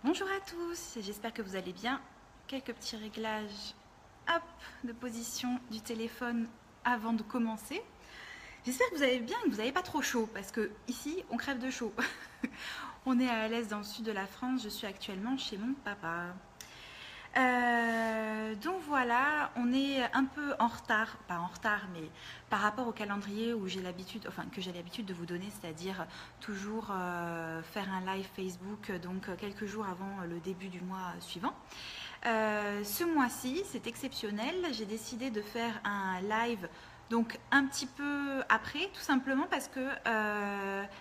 Bonjour à tous, j'espère que vous allez bien. Quelques petits réglages hop, de position du téléphone avant de commencer. J'espère que vous allez bien et que vous n'avez pas trop chaud parce que ici on crève de chaud. On est à l'est dans le sud de la France, je suis actuellement chez mon papa. Donc voilà, on est un peu en retard, pas en retard, mais par rapport au calendrier où j'ai l'habitude, enfin que j'ai l'habitude de vous donner, c'est-à-dire toujours faire un live Facebook, donc quelques jours avant le début du mois suivant. Ce mois-ci, c'est exceptionnel, j'ai décidé de faire un live donc un petit peu après, tout simplement parce que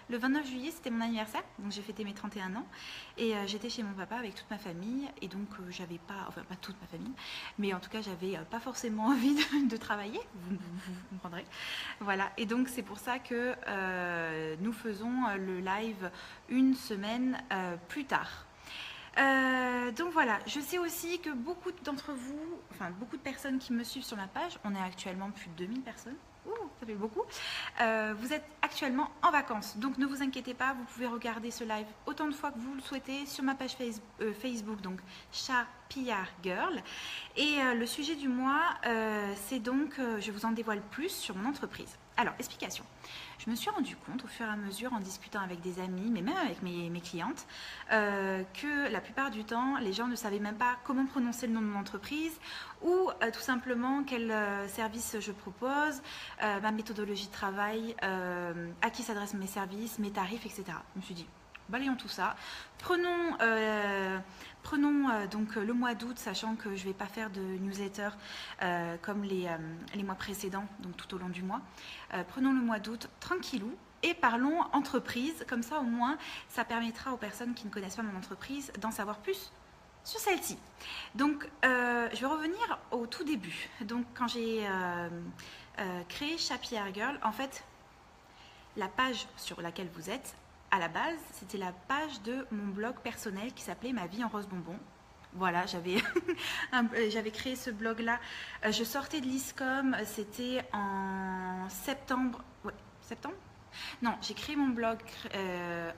le 29 juillet c'était mon anniversaire, donc j'ai fêté mes 31 ans et j'étais chez mon papa avec toute ma famille et donc j'avais pas, enfin pas toute ma famille, mais en tout cas j'avais pas forcément envie de travailler, vous comprendrez. Voilà, et donc c'est pour ça que nous faisons le live une semaine plus tard. Donc voilà, je sais aussi que beaucoup d'entre vous, enfin beaucoup de personnes qui me suivent sur ma page, on est actuellement plus de 2000 personnes, ouh, ça fait beaucoup, vous êtes actuellement en vacances. Donc ne vous inquiétez pas, vous pouvez regarder ce live autant de fois que vous le souhaitez sur ma page Facebook, donc Chat Pillard Girl. Et le sujet du mois, c'est donc, je vous en dévoile plus sur mon entreprise. Alors, explication. Je me suis rendu compte au fur et à mesure en discutant avec des amis, mais même avec mes clientes, que la plupart du temps, les gens ne savaient même pas comment prononcer le nom de mon entreprise ou tout simplement quel service je propose, ma méthodologie de travail, à qui s'adressent mes services, mes tarifs, etc. Je me suis dit, balayons tout ça. Prenons donc le mois d'août, sachant que je ne vais pas faire de newsletter comme les mois précédents, donc tout au long du mois. Prenons le mois d'août tranquillou et parlons entreprise. Comme ça, au moins, ça permettra aux personnes qui ne connaissent pas mon entreprise d'en savoir plus sur celle-ci. Donc, je vais revenir au tout début. Donc, quand j'ai créé Chat Pillard Girl, en fait, la page sur laquelle vous êtes, à la base, c'était la page de mon blog personnel qui s'appelait Ma vie en rose bonbon. Voilà, j'avais créé ce blog-là. Je sortais de l'ISCOM, c'était en septembre. Ouais, septembre. Non, j'ai créé mon blog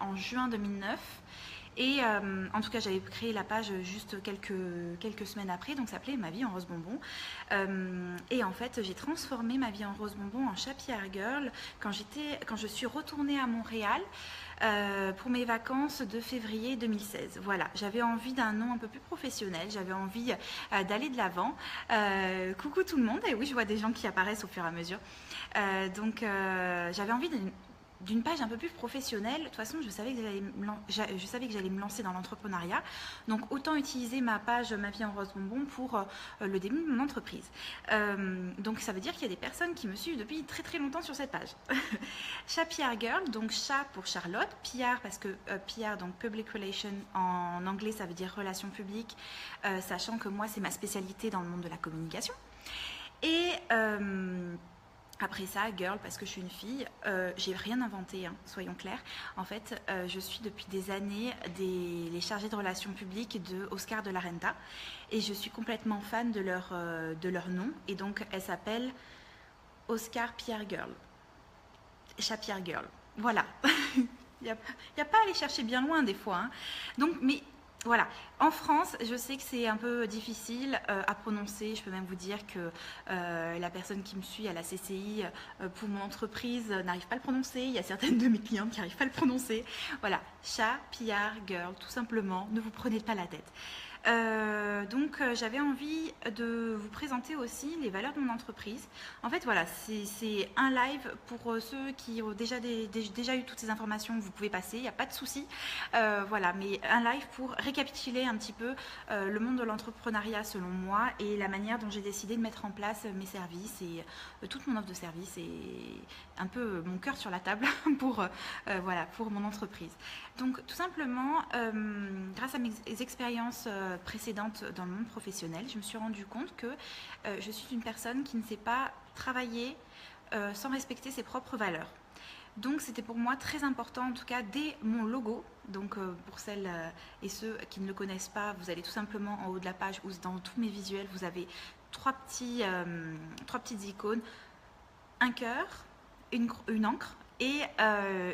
en juin 2009. Et en tout cas, j'avais créé la page juste quelques semaines après, donc ça s'appelait Ma vie en rose bonbon. Et en fait, j'ai transformé Ma vie en rose bonbon en Chat Pillard Girl quand je suis retournée à Montréal pour mes vacances de février 2016. Voilà, j'avais envie d'un nom un peu plus professionnel, j'avais envie d'aller de l'avant. Coucou tout le monde, et oui, je vois des gens qui apparaissent au fur et à mesure. Donc, j'avais envie d'une page un peu plus professionnelle. De toute façon, je savais que j'allais me lancer dans l'entrepreneuriat. Donc, autant utiliser ma page Ma vie en rose bonbon pour le début de mon entreprise. Donc, ça veut dire qu'il y a des personnes qui me suivent depuis très très longtemps sur cette page. Chat Pillard Girl, donc chat pour Charlotte, Pillard parce que Pillard, donc Public Relations en anglais, ça veut dire relations publiques, sachant que moi, c'est ma spécialité dans le monde de la communication. Et après ça, girl, parce que je suis une fille, j'ai rien inventé, hein, soyons clairs. En fait, je suis depuis des années les chargés de relations publiques de Oscar de la Renta et je suis complètement fan de leur nom. Et donc, elle s'appelle Oscar Pillard Girl. Chat Pillard Girl. Voilà. Il n'y a pas à aller chercher bien loin des fois. Hein. Donc, mais voilà, en France, je sais que c'est un peu difficile à prononcer. Je peux même vous dire que la personne qui me suit à la CCI pour mon entreprise n'arrive pas à le prononcer. Il y a certaines de mes clientes qui n'arrivent pas à le prononcer. Voilà, Chat Pillard Girl, tout simplement. Ne vous prenez pas la tête. Donc j'avais envie de vous présenter aussi les valeurs de mon entreprise. En fait voilà, c'est un live pour ceux qui ont déjà eu toutes ces informations, vous pouvez passer, il n'y a pas de souci. Voilà, mais un live pour récapituler un petit peu le monde de l'entrepreneuriat selon moi et la manière dont j'ai décidé de mettre en place mes services et toute mon offre de service et un peu mon cœur sur la table pour mon entreprise. Donc tout simplement, grâce à mes expériences précédentes dans le monde professionnel, je me suis rendu compte que je suis une personne qui ne sait pas travailler sans respecter ses propres valeurs. Donc c'était pour moi très important, en tout cas dès mon logo. Donc pour celles et ceux qui ne le connaissent pas, vous allez tout simplement en haut de la page ou dans tous mes visuels, vous avez trois petites icônes, un cœur, une encre et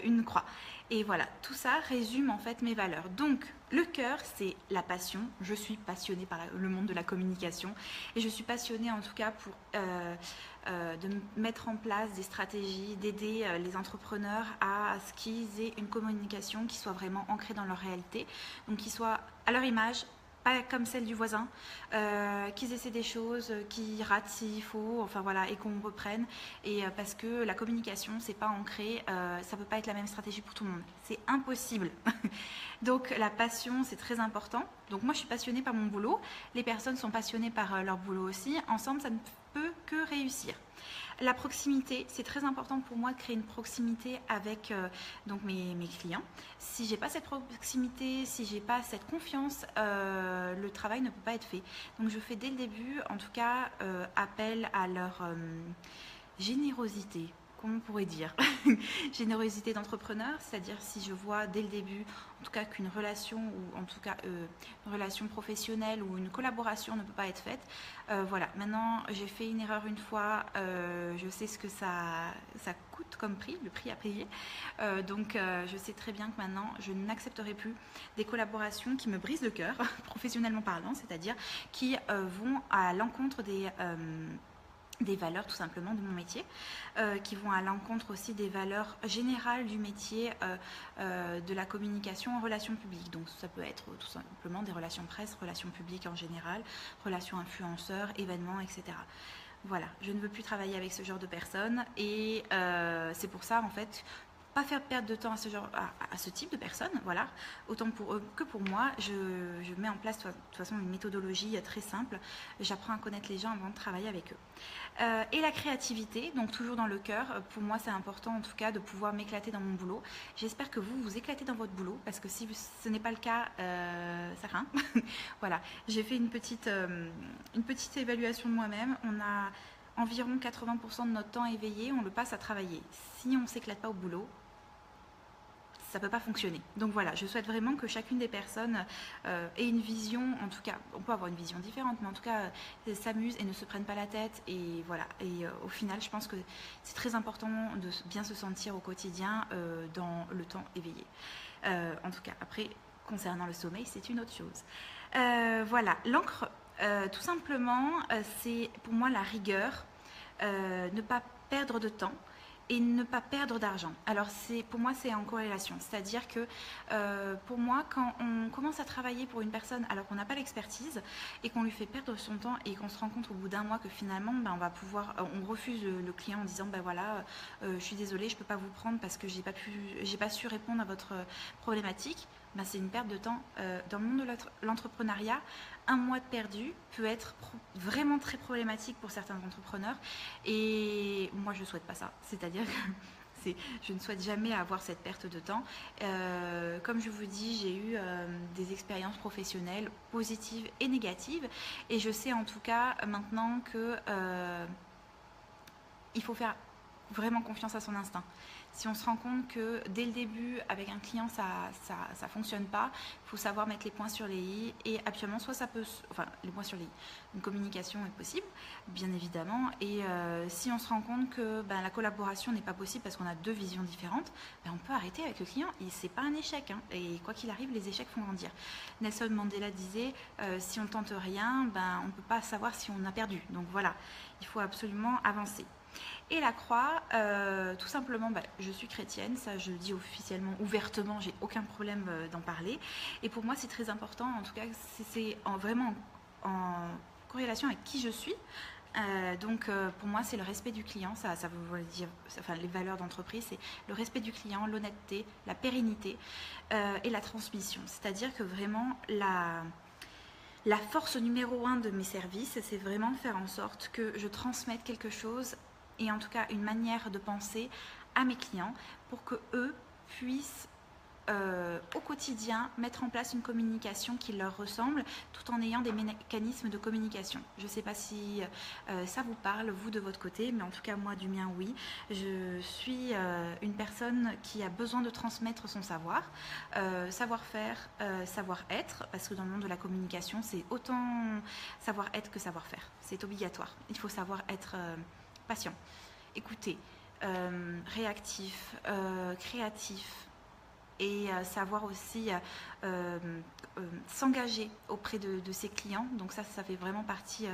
une croix. Et voilà, tout ça résume en fait mes valeurs. Donc, le cœur, c'est la passion. Je suis passionnée par le monde de la communication et je suis passionnée en tout cas pour de mettre en place des stratégies, d'aider les entrepreneurs à ce qu'ils aient une communication qui soit vraiment ancrée dans leur réalité, donc qui soit à leur image, pas comme celle du voisin, qu'ils essaient des choses, qu'ils ratent s'il faut, enfin voilà, et qu'on reprenne. Et parce que la communication, c'est pas ancré, ça peut pas être la même stratégie pour tout le monde. C'est impossible. Donc la passion, c'est très important. Donc moi, je suis passionnée par mon boulot. Les personnes sont passionnées par leur boulot aussi. Ensemble, ça ne peut que réussir. La proximité, c'est très important pour moi de créer une proximité avec donc mes clients. Si j'ai pas cette proximité, si j'ai pas cette confiance, le travail ne peut pas être fait. Donc je fais dès le début, en tout cas, appel à leur générosité. Comment on pourrait dire générosité d'entrepreneur, c'est-à-dire si je vois dès le début, en tout cas qu'une relation ou en tout cas une relation professionnelle ou une collaboration ne peut pas être faite, voilà. Maintenant, j'ai fait une erreur une fois, je sais ce que ça coûte comme prix, le prix à payer, donc je sais très bien que maintenant, je n'accepterai plus des collaborations qui me brisent le cœur, professionnellement parlant, c'est-à-dire qui vont à l'encontre des valeurs tout simplement de mon métier, qui vont à l'encontre aussi des valeurs générales du métier de la communication en relations publiques. Donc ça peut être tout simplement des relations presse, relations publiques en général, relations influenceurs, événements, etc. Voilà, je ne veux plus travailler avec ce genre de personnes et c'est pour ça en fait, pas faire perdre de temps à ce type de personnes, voilà, autant pour eux que pour moi. Je mets en place de toute façon une méthodologie très simple. J'apprends à connaître les gens avant de travailler avec eux. Et la créativité, donc toujours dans le cœur, pour moi c'est important en tout cas de pouvoir m'éclater dans mon boulot. J'espère que vous vous éclatez dans votre boulot, parce que si ce n'est pas le cas, ça craint. Voilà, j'ai fait une petite évaluation de moi-même. On a environ 80% de notre temps éveillé, on le passe à travailler. Si on ne s'éclate pas au boulot, ça ne peut pas fonctionner. Donc voilà, je souhaite vraiment que chacune des personnes ait une vision, en tout cas, on peut avoir une vision différente, mais en tout cas, s'amuse et ne se prenne pas la tête. Et voilà, et au final, je pense que c'est très important de bien se sentir au quotidien dans le temps éveillé. En tout cas, après, concernant le sommeil, c'est une autre chose. Voilà, l'encre, tout simplement, c'est pour moi la rigueur, ne pas perdre de temps et ne pas perdre d'argent. Alors pour moi c'est en corrélation, c'est-à-dire que pour moi quand on commence à travailler pour une personne alors qu'on n'a pas l'expertise et qu'on lui fait perdre son temps et qu'on se rend compte au bout d'un mois que finalement on refuse le client en disant voilà je suis désolée, je ne peux pas vous prendre parce que j'ai pas su répondre à votre problématique, c'est une perte de temps. Dans le monde de l'entrepreneuriat, un mois de perdu peut être vraiment très problématique pour certains entrepreneurs et moi je ne souhaite pas ça, c'est-à-dire que je ne souhaite jamais avoir cette perte de temps. Comme je vous dis, j'ai eu des expériences professionnelles positives et négatives et je sais en tout cas maintenant que il faut faire vraiment confiance à son instinct. Si on se rend compte que dès le début, avec un client, ça fonctionne pas, il faut savoir mettre les points sur les i. Et actuellement, soit ça peut... Enfin, les points sur les i. Une communication est possible, bien évidemment. Et si on se rend compte que la collaboration n'est pas possible parce qu'on a deux visions différentes, on peut arrêter avec le client. Et c'est pas un échec. Hein. Et quoi qu'il arrive, les échecs font grandir. Nelson Mandela disait, si on tente rien, on ne peut pas savoir si on a perdu. Donc voilà, il faut absolument avancer. Et la croix, tout simplement, je suis chrétienne, ça je le dis officiellement, ouvertement, j'ai aucun problème d'en parler. Et pour moi, c'est très important, en tout cas, c'est vraiment en corrélation avec qui je suis. Donc pour moi, c'est le respect du client, ça veut dire, enfin les valeurs d'entreprise, c'est le respect du client, l'honnêteté, la pérennité et la transmission. C'est-à-dire que vraiment la force numéro 1 de mes services, c'est vraiment faire en sorte que je transmette quelque chose et en tout cas une manière de penser à mes clients pour que eux puissent au quotidien mettre en place une communication qui leur ressemble tout en ayant des mécanismes de communication. Je ne sais pas si ça vous parle, vous de votre côté, mais en tout cas moi du mien oui. Je suis une personne qui a besoin de transmettre son savoir-faire, savoir-être, parce que dans le monde de la communication c'est autant savoir-être que savoir-faire. C'est obligatoire. Il faut savoir être patient, écouter, réactif, créatif, et savoir aussi s'engager auprès de ses clients. Donc ça fait vraiment partie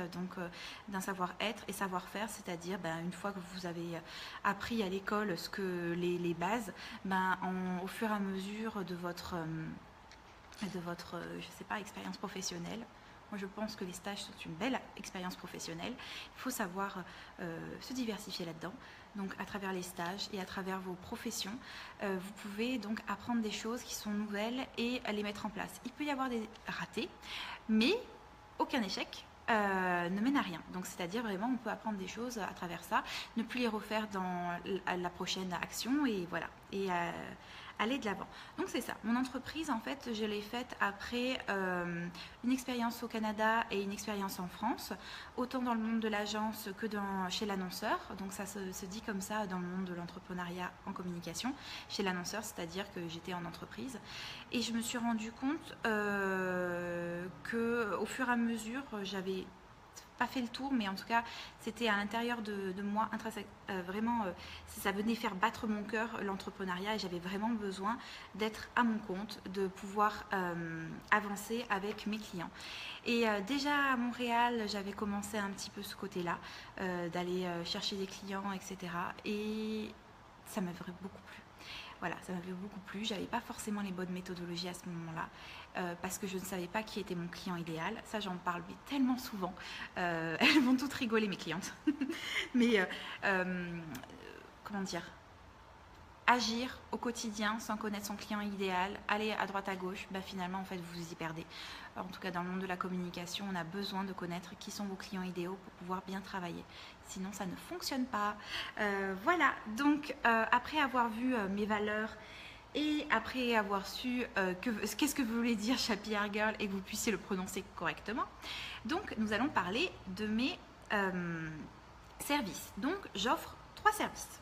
d'un savoir-être et savoir-faire, c'est-à-dire une fois que vous avez appris à l'école les bases, au fur et à mesure de votre je sais pas, expérience professionnelle. Moi, je pense que les stages sont une belle expérience professionnelle. Il faut savoir se diversifier là-dedans. Donc, à travers les stages et à travers vos professions, vous pouvez donc apprendre des choses qui sont nouvelles et les mettre en place. Il peut y avoir des ratés, mais aucun échec ne mène à rien. Donc, c'est-à-dire vraiment, on peut apprendre des choses à travers ça, ne plus les refaire dans la prochaine action et voilà. Et aller de l'avant. Donc c'est ça. Mon entreprise, en fait, je l'ai faite après une expérience au Canada et une expérience en France, autant dans le monde de l'agence que chez l'annonceur. Donc ça se dit comme ça dans le monde de l'entrepreneuriat en communication, chez l'annonceur, c'est-à-dire que j'étais en entreprise. Et je me suis rendu compte qu'au fur et à mesure, j'avais pas fait le tour, mais en tout cas c'était à l'intérieur de moi vraiment ça venait faire battre mon cœur, l'entrepreneuriat, et j'avais vraiment besoin d'être à mon compte, de pouvoir avancer avec mes clients. Et déjà à Montréal, j'avais commencé un petit peu ce côté-là, d'aller chercher des clients, etc. Et ça m'avait beaucoup plu. Voilà, ça m'avait beaucoup plu. J'avais pas forcément les bonnes méthodologies à ce moment-là, parce que je ne savais pas qui était mon client idéal. Ça, j'en parle tellement souvent. Elles vont toutes rigoler, mes clientes. Mais comment dire, agir au quotidien sans connaître son client idéal, aller à droite à gauche, finalement en fait vous vous y perdez. Alors, en tout cas dans le monde de la communication, on a besoin de connaître qui sont vos clients idéaux pour pouvoir bien travailler. Sinon ça ne fonctionne pas. Voilà, donc après avoir vu mes valeurs et après avoir su qu'est-ce que voulait dire Happy Hair Girl et que vous puissiez le prononcer correctement, donc nous allons parler de mes services. Donc j'offre 3 services.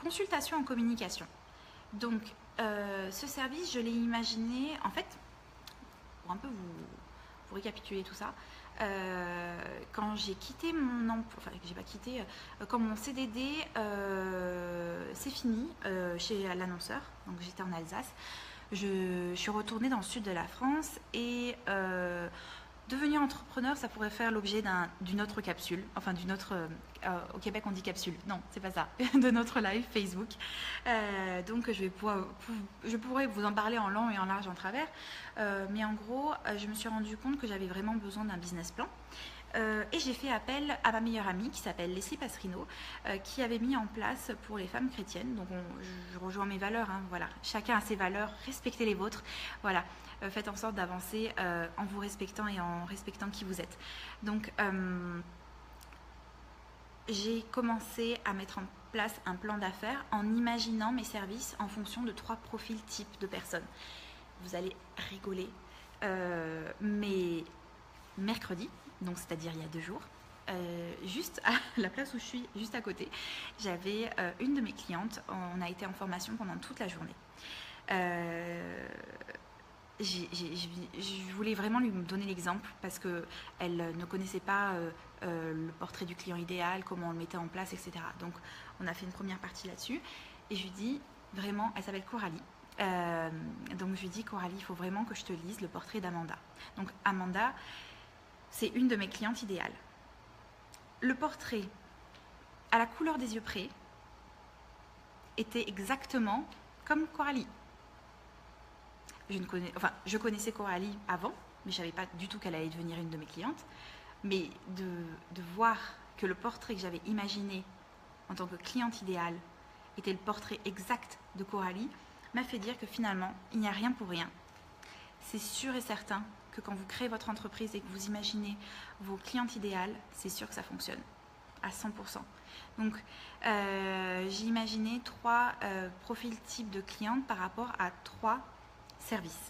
Consultation en communication. Donc, ce service, je l'ai imaginé, en fait, pour un peu vous récapituler tout ça, quand j'ai quitté mon emploi, enfin, j'ai pas quitté, quand mon CDD c'est fini chez l'annonceur, donc j'étais en Alsace, je suis retournée dans le sud de la France et devenir entrepreneur, ça pourrait faire l'objet d'une autre capsule, enfin d'une autre, au Québec on dit capsule, non c'est pas ça, de notre live Facebook. Donc je pourrais vous en parler en long et en large en travers, mais en gros je me suis rendu compte que j'avais vraiment besoin d'un business plan. Et j'ai fait appel à ma meilleure amie qui s'appelle Leslie Passerino, qui avait mis en place pour les femmes chrétiennes. Donc je rejoins mes valeurs, hein, voilà. Chacun a ses valeurs, respectez les vôtres. Voilà, faites en sorte d'avancer en vous respectant et en respectant qui vous êtes. Donc j'ai commencé à mettre en place un plan d'affaires en imaginant mes services en fonction de 3 profils types de personnes. Vous allez rigoler, mais mercredi, donc c'est-à-dire il y a 2 jours, juste à la place où je suis, juste à côté, j'avais une de mes clientes. On a été en formation pendant toute la journée. Je voulais vraiment lui donner l'exemple parce qu'elle ne connaissait pas le portrait du client idéal, comment on le mettait en place, etc. Donc on a fait une première partie là-dessus et je lui dis vraiment, elle s'appelle Coralie. Donc je lui dis, Coralie, il faut vraiment que je te lise le portrait d'Amanda. Donc Amanda, c'est une de mes clientes idéales. Le portrait, à la couleur des yeux près, était exactement comme Coralie. Je connaissais Coralie avant, mais je ne savais pas du tout qu'elle allait devenir une de mes clientes. Mais de voir que le portrait que j'avais imaginé en tant que cliente idéale était le portrait exact de Coralie m'a fait dire que finalement, il n'y a rien pour rien. C'est sûr et certain que quand vous créez votre entreprise et que vous imaginez vos clientes idéales, c'est sûr que ça fonctionne à 100%. Donc, j'ai imaginé 3 profils types de clientes par rapport à 3 services.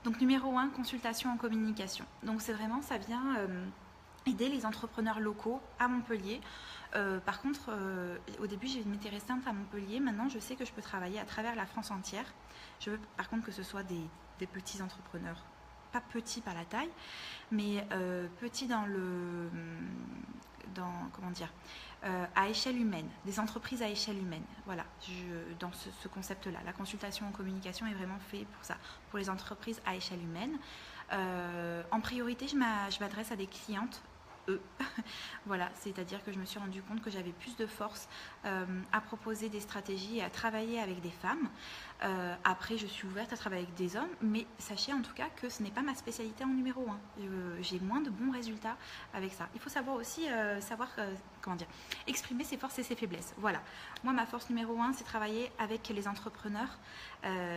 Donc, numéro 1, consultation en communication. Donc, c'est vraiment, ça vient aider les entrepreneurs locaux à Montpellier. Par contre, au début, m'étais restreinte à Montpellier. Maintenant, je sais que je peux travailler à travers la France entière. Je veux par contre que ce soit des petits entrepreneurs pas petit par la taille, mais petit dans comment dire, à échelle humaine, des entreprises à échelle humaine. Voilà, dans ce concept-là, la consultation en communication est vraiment fait pour ça, pour les entreprises à échelle humaine. En priorité, je m'adresse à des clientes. Voilà, c'est-à-dire que je me suis rendu compte que j'avais plus de force à proposer des stratégies et à travailler avec des femmes. Après, je suis ouverte à travailler avec des hommes, mais sachez en tout cas que ce n'est pas ma spécialité en numéro 1. J'ai moins de bons résultats avec ça. Il faut savoir aussi comment dire, exprimer ses forces et ses faiblesses. Voilà, moi ma force numéro 1, c'est travailler avec les entrepreneurs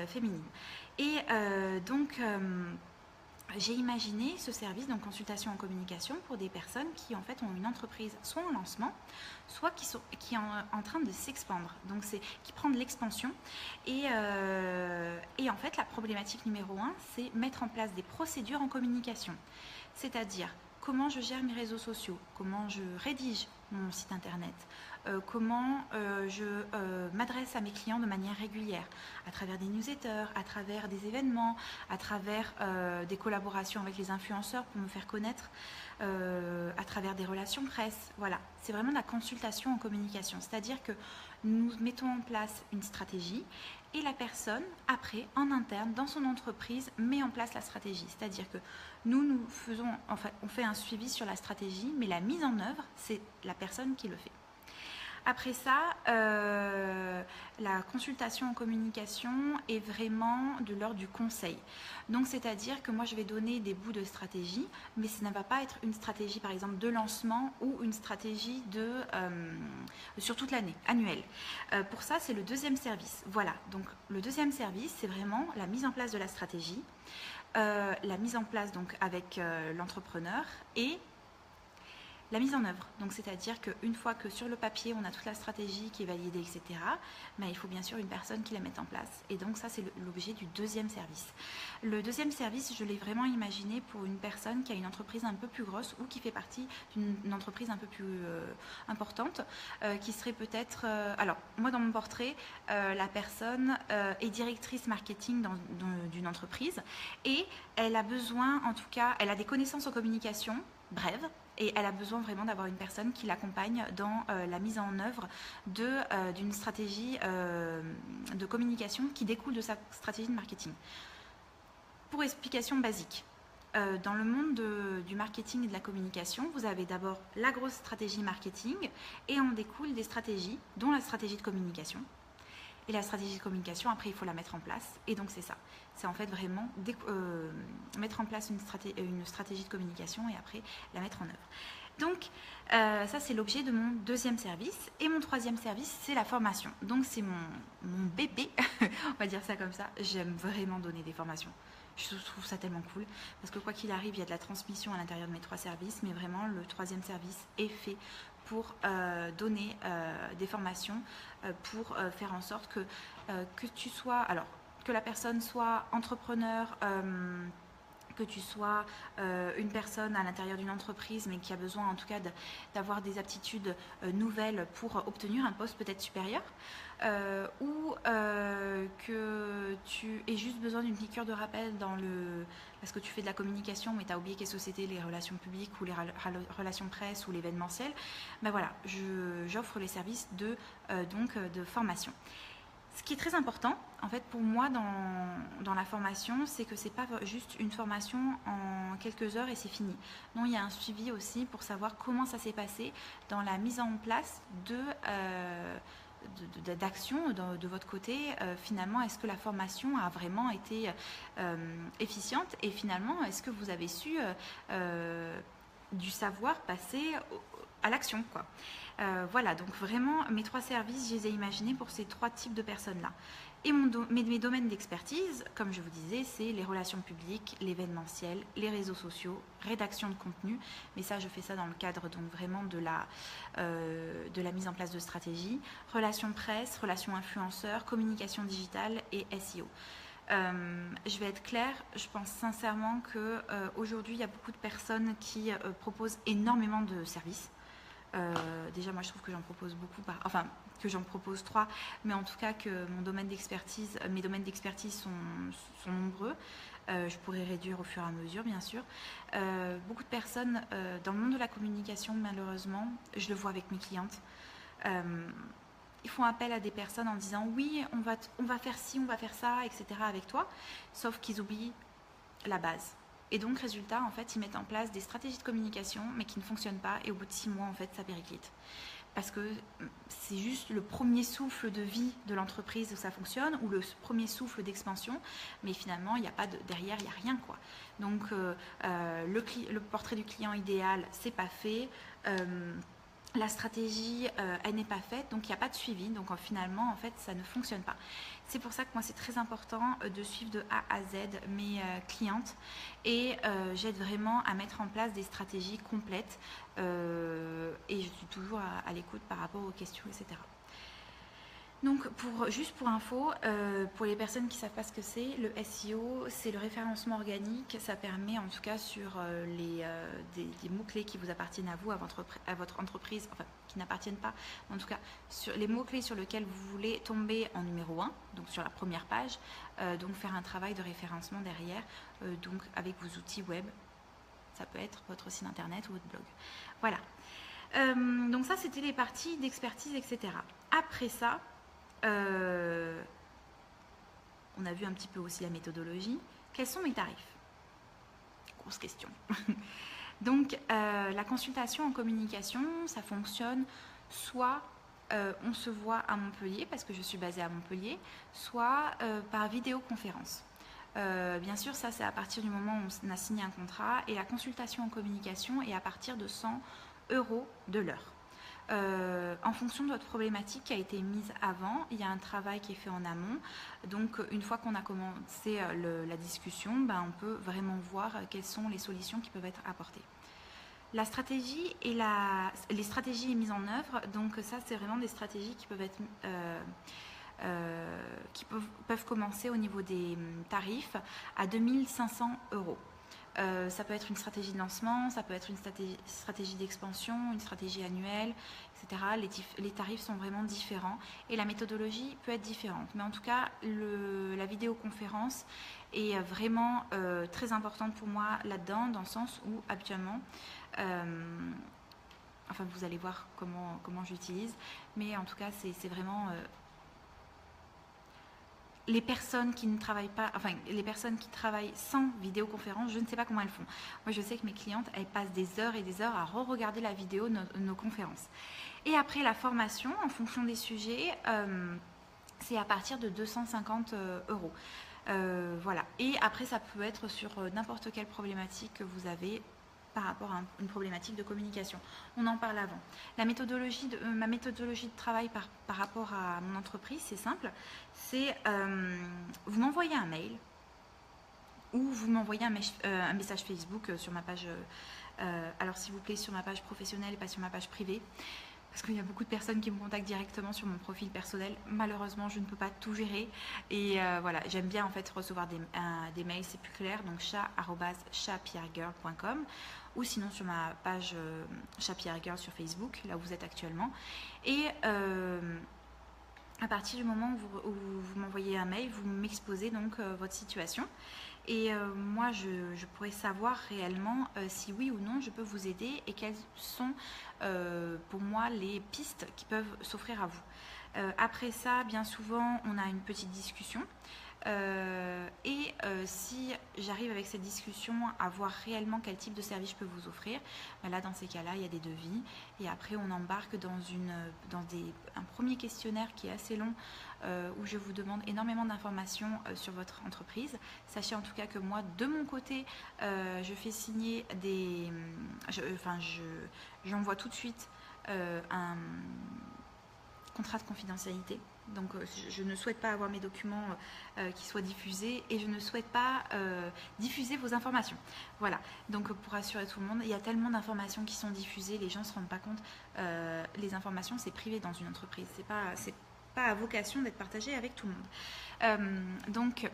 féminines. Et donc j'ai imaginé ce service, donc consultation en communication, pour des personnes qui en fait ont une entreprise soit en lancement, soit qui sont en train de s'expandre, donc c'est qui prend de l'expansion. Et en fait la problématique numéro 1, c'est mettre en place des procédures en communication, c'est-à-dire comment je gère mes réseaux sociaux, comment je rédige mon site internet, comment je m'adresse à mes clients de manière régulière, à travers des newsletters, à travers des événements, à travers des collaborations avec les influenceurs pour me faire connaître, à travers des relations presse. Voilà, c'est vraiment de la consultation en communication, c'est-à-dire que nous mettons en place une stratégie et la personne, après, en interne, dans son entreprise, met en place la stratégie. C'est-à-dire que nous faisons, enfin, on fait un suivi sur la stratégie, mais la mise en œuvre, c'est la personne qui le fait. Après ça, la consultation en communication est vraiment de l'ordre du conseil. Donc, c'est-à-dire que moi, je vais donner des bouts de stratégie, mais ça ne va pas être une stratégie, par exemple, de lancement ou une stratégie sur toute l'année, annuelle. Pour ça, c'est le deuxième service. Voilà, donc le deuxième service, c'est vraiment la mise en place de la stratégie, la mise en place donc avec l'entrepreneur et la mise en œuvre. Donc c'est-à-dire qu'une fois que sur le papier on a toute la stratégie qui est validée, etc., mais il faut bien sûr une personne qui la mette en place. Et donc ça c'est l'objet du deuxième service. Le deuxième service, je l'ai vraiment imaginé pour une personne qui a une entreprise un peu plus grosse ou qui fait partie d'une entreprise un peu plus importante, qui serait peut-être... alors moi dans mon portrait, la personne est directrice marketing d'une entreprise et elle a besoin, en tout cas, elle a des connaissances en communication, brèves, et elle a besoin vraiment d'avoir une personne qui l'accompagne dans la mise en œuvre d'une stratégie de communication qui découle de sa stratégie de marketing. Pour explication basique, dans le monde du marketing et de la communication, vous avez d'abord la grosse stratégie marketing et en découle des stratégies, dont la stratégie de communication. Et la stratégie de communication, après, il faut la mettre en place. Et donc, c'est ça. C'est en fait vraiment mettre en place une stratégie de communication et après la mettre en œuvre. Donc, ça, c'est l'objet de mon deuxième service. Et mon troisième service, c'est la formation. Donc, c'est mon bébé, on va dire ça comme ça. J'aime vraiment donner des formations. Je trouve ça tellement cool. Parce que quoi qu'il arrive, il y a de la transmission à l'intérieur de mes trois services. Mais vraiment, le troisième service est fait pour donner des formations, pour faire en sorte que tu sois, alors que la personne soit entrepreneur, que tu sois une personne à l'intérieur d'une entreprise mais qui a besoin en tout cas d'avoir des aptitudes nouvelles pour obtenir un poste peut-être supérieur, ou que tu aies juste besoin d'une piqûre de rappel parce que tu fais de la communication mais tu as oublié quelle société, les relations publiques ou les relations presse ou l'événementiel. Ben voilà, j'offre les services de formation. Ce qui est très important, en fait, pour moi, dans la formation, c'est que ce n'est pas juste une formation en quelques heures et c'est fini. Non, il y a un suivi aussi pour savoir comment ça s'est passé dans la mise en place d'action de votre côté. Finalement, est-ce que la formation a vraiment été efficiente et finalement, est-ce que vous avez su du savoir passer à l'action, quoi. Voilà, donc vraiment, mes trois services, je les ai imaginés pour ces trois types de personnes-là. Et mes domaines d'expertise, comme je vous disais, c'est les relations publiques, l'événementiel, les réseaux sociaux, rédaction de contenu. Mais ça, je fais ça dans le cadre donc vraiment de la mise en place de stratégie, relations presse, relations influenceurs, communication digitale et SEO. Je vais être claire, je pense sincèrement qu'aujourd'hui, il y a beaucoup de personnes qui proposent énormément de services. Déjà, moi, je trouve que j'en propose beaucoup, enfin, que j'en propose 3, mais en tout cas que mes domaines d'expertise sont nombreux. Je pourrais réduire au fur et à mesure, bien sûr. Beaucoup de personnes dans le monde de la communication, malheureusement, je le vois avec mes clientes, ils font appel à des personnes en disant oui, on va faire ci, on va faire ça, etc. avec toi, sauf qu'ils oublient la base. Et donc, résultat, en fait, ils mettent en place des stratégies de communication, mais qui ne fonctionnent pas, et au bout de 6 mois, en fait, ça périclite. Parce que c'est juste le premier souffle de vie de l'entreprise où ça fonctionne, ou le premier souffle d'expansion, mais finalement, il n'y a pas derrière, il n'y a rien, quoi. Donc, le portrait du client idéal, c'est pas fait. La stratégie, elle n'est pas faite, donc il n'y a pas de suivi, donc finalement, en fait, ça ne fonctionne pas. C'est pour ça que moi, c'est très important de suivre de A à Z mes clientes, et j'aide vraiment à mettre en place des stratégies complètes, et je suis toujours à l'écoute par rapport aux questions, etc. Donc, juste pour info, pour les personnes qui ne savent pas ce que c'est, le SEO, c'est le référencement organique. Ça permet, en tout cas, sur des mots-clés qui vous appartiennent à vous, à votre entreprise, enfin, qui n'appartiennent pas, en tout cas, sur les mots-clés sur lesquels vous voulez tomber en numéro 1, donc sur la première page, donc faire un travail de référencement derrière, donc avec vos outils web. Ça peut être votre site internet ou votre blog. Voilà. Donc ça, c'était les parties d'expertise, etc. Après ça, on a vu un petit peu aussi la méthodologie. Quels sont mes tarifs? Grosse question. Donc, la consultation en communication, ça fonctionne soit on se voit à Montpellier, parce que je suis basée à Montpellier, soit par vidéoconférence. Bien sûr, ça, c'est à partir du moment où on a signé un contrat, et la consultation en communication est à partir de 100 € de l'heure. En fonction de votre problématique qui a été mise avant, il y a un travail qui est fait en amont. Donc, une fois qu'on a commencé la discussion, on peut vraiment voir quelles sont les solutions qui peuvent être apportées. La stratégie et les stratégies mises en œuvre, donc ça, c'est vraiment des stratégies qui peuvent être peuvent commencer au niveau des tarifs à 2500 €. Ça peut être une stratégie de lancement, ça peut être une stratégie d'expansion, une stratégie annuelle, etc. Les tarifs sont vraiment différents et la méthodologie peut être différente. Mais en tout cas, la vidéoconférence est vraiment très importante pour moi là-dedans, dans le sens où habituellement, enfin vous allez voir comment j'utilise, mais en tout cas c'est vraiment... les personnes qui ne travaillent pas, enfin les personnes qui travaillent sans vidéoconférence, je ne sais pas comment elles font. Moi, je sais que mes clientes, elles passent des heures et des heures à re-regarder la vidéo de nos conférences. Et après la formation, en fonction des sujets, c'est à partir de 250 €. Voilà. Et après, ça peut être sur n'importe quelle problématique que vous avez par rapport à une problématique de communication. On en parle avant. Ma méthodologie de travail par rapport à mon entreprise, c'est simple. C'est vous m'envoyez un mail ou vous m'envoyez un message Facebook sur ma page, alors s'il vous plaît, sur ma page professionnelle et pas sur ma page privée. Parce qu'il y a beaucoup de personnes qui me contactent directement sur mon profil personnel. Malheureusement, je ne peux pas tout gérer. Et voilà, j'aime bien en fait recevoir des mails, c'est plus clair. Donc chat@chatpierregirl.com ou sinon sur ma page chatpierregirl sur Facebook, là où vous êtes actuellement. Et à partir du moment où vous m'envoyez un mail, vous m'exposez donc votre situation. Et moi, je pourrais savoir réellement si oui ou non je peux vous aider et quelles sont pour moi les pistes qui peuvent s'offrir à vous. Après ça, bien souvent, on a une petite discussion. Si j'arrive avec cette discussion à voir réellement quel type de service je peux vous offrir, là dans ces cas-là il y a des devis et après on embarque dans un premier questionnaire qui est assez long où je vous demande énormément d'informations sur votre entreprise. Sachez en tout cas que moi de mon côté je fais signer j'envoie tout de suite un contrat de confidentialité. Donc je ne souhaite pas avoir mes documents qui soient diffusés et je ne souhaite pas diffuser vos informations. Voilà, donc pour rassurer tout le monde, il y a tellement d'informations qui sont diffusées, les gens ne se rendent pas compte. Les informations, c'est privé dans une entreprise, c'est pas à vocation d'être partagé avec tout le monde. Donc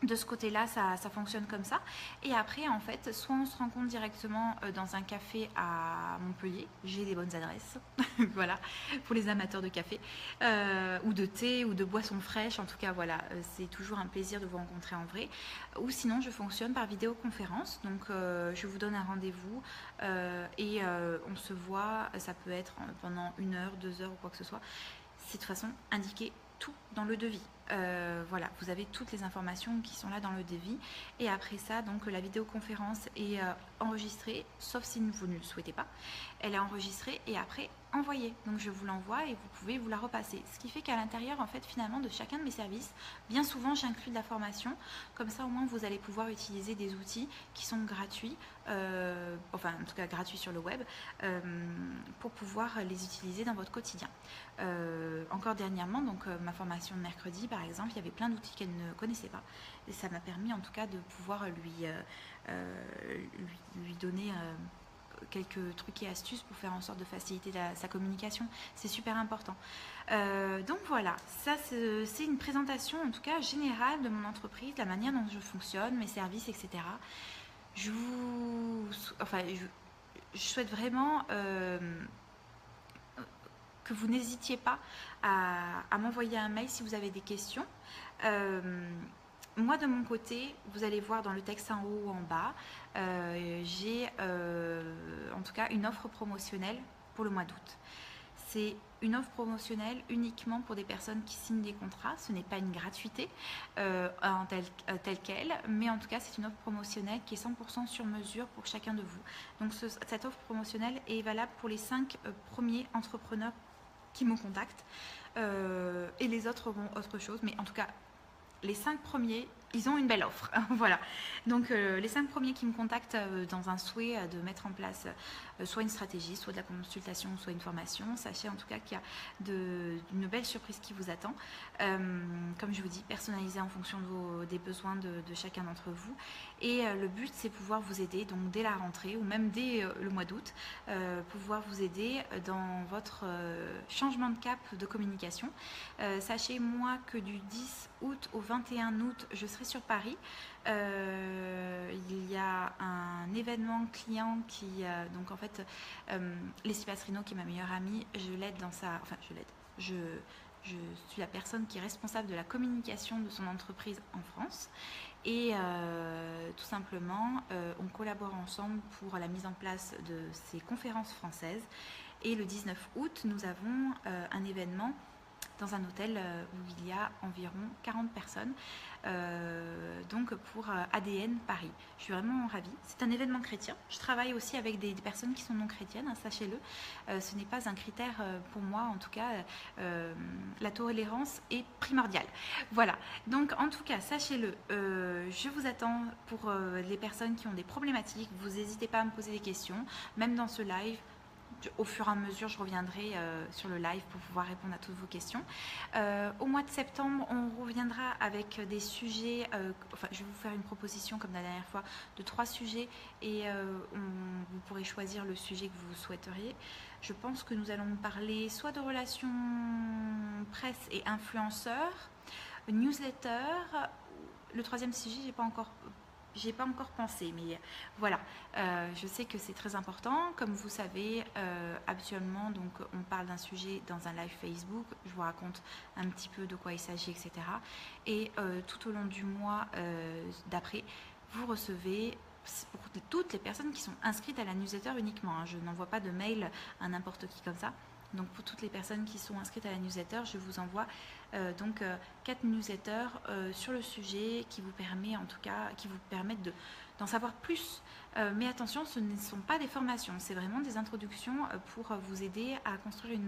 De ce côté-là, ça fonctionne comme ça. Et après, en fait, soit on se rencontre directement dans un café à Montpellier. J'ai des bonnes adresses, voilà, pour les amateurs de café, ou de thé, ou de boissons fraîches. En tout cas, voilà, c'est toujours un plaisir de vous rencontrer en vrai. Ou sinon, je fonctionne par vidéoconférence. Donc, je vous donne un rendez-vous et on se voit. Ça peut être pendant 1 heure, 2 heures ou quoi que ce soit. C'est de toute façon indiqué tout dans le devis. Voilà, vous avez toutes les informations qui sont là dans le devis. Et après ça, donc la vidéoconférence est enregistrée, sauf si vous ne le souhaitez pas. Elle est enregistrée et après envoyée. Donc je vous l'envoie et vous pouvez vous la repasser. Ce qui fait qu'à l'intérieur, en fait, finalement, de chacun de mes services, bien souvent, j'inclus de la formation. Comme ça, au moins, vous allez pouvoir utiliser des outils qui sont gratuits, enfin, en tout cas, gratuits sur le web, pour pouvoir les utiliser dans votre quotidien. Encore dernièrement, donc ma formation de mercredi, par exemple, il y avait plein d'outils qu'elle ne connaissait pas. Et ça m'a permis, en tout cas, de pouvoir lui donner quelques trucs et astuces pour faire en sorte de faciliter sa communication. C'est super important. Donc voilà, ça c'est une présentation en tout cas générale de mon entreprise, la manière dont je fonctionne, mes services, etc. Je souhaite vraiment que vous n'hésitiez pas à m'envoyer un mail si vous avez des questions. Moi de mon côté, vous allez voir dans le texte en haut ou en bas, j'ai en tout cas une offre promotionnelle pour le mois d'août. C'est une offre promotionnelle uniquement pour des personnes qui signent des contrats. Ce n'est pas une gratuité telle qu'elle, mais en tout cas c'est une offre promotionnelle qui est 100% sur mesure pour chacun de vous. Donc cette offre promotionnelle est valable pour les 5 premiers entrepreneurs qui me contactent, et les autres auront autre chose, mais en tout cas les 5 premiers, ils ont une belle offre. Voilà. Donc les 5 premiers qui me contactent dans un souhait de mettre en place soit une stratégie, soit de la consultation, soit une formation, sachez en tout cas qu'il y a une belle surprise qui vous attend. Comme je vous dis, personnalisée en fonction des besoins de chacun d'entre vous. Et le but, c'est pouvoir vous aider, donc dès la rentrée ou même dès le mois d'août, pouvoir vous aider dans votre changement de cap de communication. Sachez, moi, que du 10 août au 21 août, je serai sur Paris. Il y a un événement client qui, donc en fait, Leslie Passerino, qui est ma meilleure amie, je l'aide dans sa... Enfin, je suis la personne qui est responsable de la communication de son entreprise en France. Et tout simplement, on collabore ensemble pour la mise en place de ces conférences françaises. Et le 19 août, nous avons un événement dans un hôtel où il y a environ 40 personnes, donc pour ADN Paris. Je suis vraiment ravie. C'est un événement chrétien. Je travaille aussi avec des personnes qui sont non chrétiennes, hein, sachez-le. Ce n'est pas un critère pour moi, en tout cas, la tolérance est primordiale. Voilà, donc en tout cas, sachez-le, je vous attends pour les personnes qui ont des problématiques. Vous n'hésitez pas à me poser des questions, même dans ce live. Au fur et à mesure, je reviendrai sur le live pour pouvoir répondre à toutes vos questions. Au mois de septembre, on reviendra avec des sujets, enfin, je vais vous faire une proposition comme la dernière fois, de 3 sujets et vous pourrez choisir le sujet que vous souhaiteriez. Je pense que nous allons parler soit de relations presse et influenceurs, newsletter. Le 3e sujet, j'ai pas encore pensé, mais voilà, je sais que c'est très important. Comme vous savez, habituellement, donc, on parle d'un sujet dans un live Facebook, je vous raconte un petit peu de quoi il s'agit, etc. Et tout au long du mois d'après, vous recevez, pour toutes les personnes qui sont inscrites à la newsletter uniquement, hein, je n'envoie pas de mail à n'importe qui comme ça. Donc pour toutes les personnes qui sont inscrites à la newsletter, je vous envoie 4 newsletters sur le sujet qui vous permet, en tout cas, qui vous permettent d'en savoir plus. Mais attention, ce ne sont pas des formations, c'est vraiment des introductions pour vous aider à construire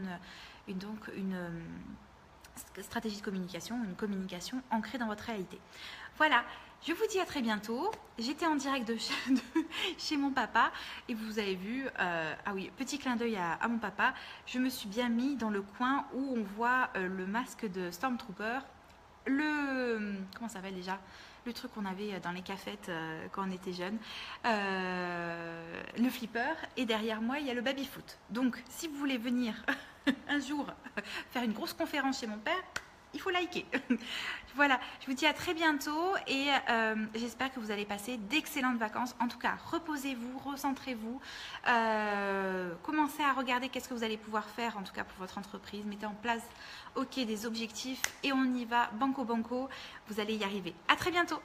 une stratégie de communication, une communication ancrée dans votre réalité. Voilà, je vous dis à très bientôt. J'étais en direct de chez mon papa et vous avez vu, ah oui, petit clin d'œil à mon papa, je me suis bien mis dans le coin où on voit le masque de Stormtrooper, comment ça s'appelle déjà ? Le truc qu'on avait dans les cafettes quand on était jeune, le flipper, et derrière moi il y a le baby-foot. Donc si vous voulez venir un jour faire une grosse conférence chez mon père, il faut liker. Voilà, je vous dis à très bientôt et j'espère que vous allez passer d'excellentes vacances. En tout cas, reposez-vous, recentrez-vous, commencez à regarder qu'est-ce que vous allez pouvoir faire, en tout cas pour votre entreprise. Mettez en place des objectifs et on y va, banco banco, vous allez y arriver. À très bientôt.